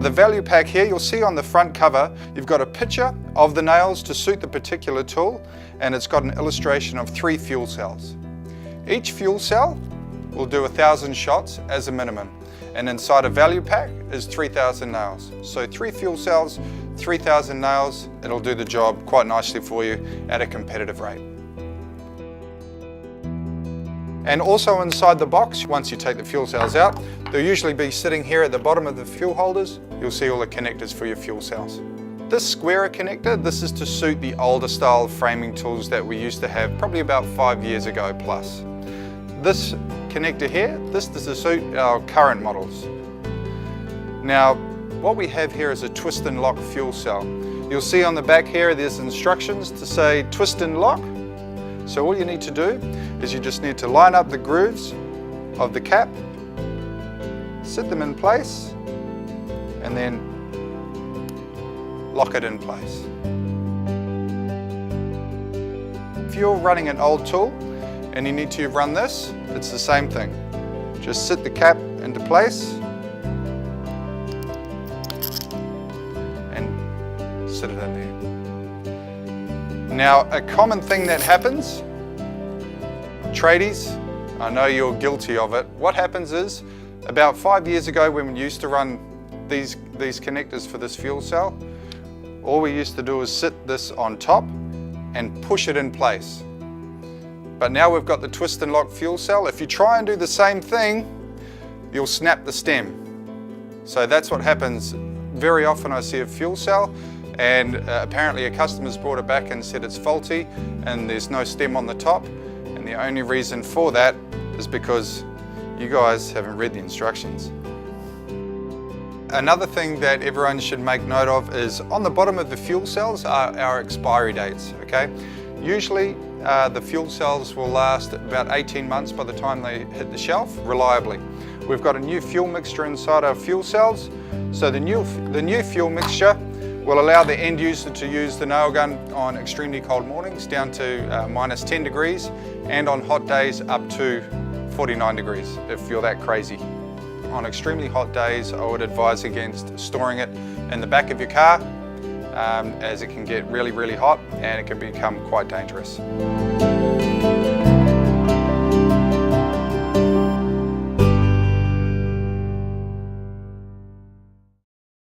the value pack here, you'll see on the front cover, you've got a picture of the nails to suit the particular tool, and it's got an illustration of 3 fuel cells. Each fuel cell will do 1,000 shots as a minimum, and inside a value pack is 3,000 nails. So 3 fuel cells, 3,000 nails, it'll do the job quite nicely for you at a competitive rate. And also inside the box, once you take the fuel cells out, they'll usually be sitting here at the bottom of the fuel holders. You'll see all the connectors for your fuel cells. This squarer connector, this is to suit the older style framing tools that we used to have probably about 5 years ago plus. This connector here, this is to suit our current models. Now, what we have here is a twist and lock fuel cell. You'll see on the back here there's instructions to say twist and lock. So all you need to do is you just need to line up the grooves of the cap, sit them in place, and then lock it in place. If you're running an old tool and you need to run this, it's the same thing. Just sit the cap into place and sit it in there. Now, a common thing that happens, tradies, I know you're guilty of it. What happens is, about 5 years ago when we used to run these connectors for this fuel cell, all we used to do is sit this on top and push it in place. But now we've got the twist and lock fuel cell. If you try and do the same thing, you'll snap the stem. So that's what happens. Very often I see a fuel cell and apparently a customer's brought it back and said it's faulty and there's no stem on the top, and the only reason for that is because you guys haven't read the instructions. Another thing that everyone should make note of is on the bottom of the fuel cells are our expiry dates, okay? Usually the fuel cells will last about 18 months by the time they hit the shelf reliably. We've got a new fuel mixture inside our fuel cells, so the new fuel mixture will allow the end user to use the nail gun on extremely cold mornings down to minus 10 degrees, and on hot days up to 49 degrees if you're that crazy. On extremely hot days, I would advise against storing it in the back of your car as it can get really, really hot and it can become quite dangerous.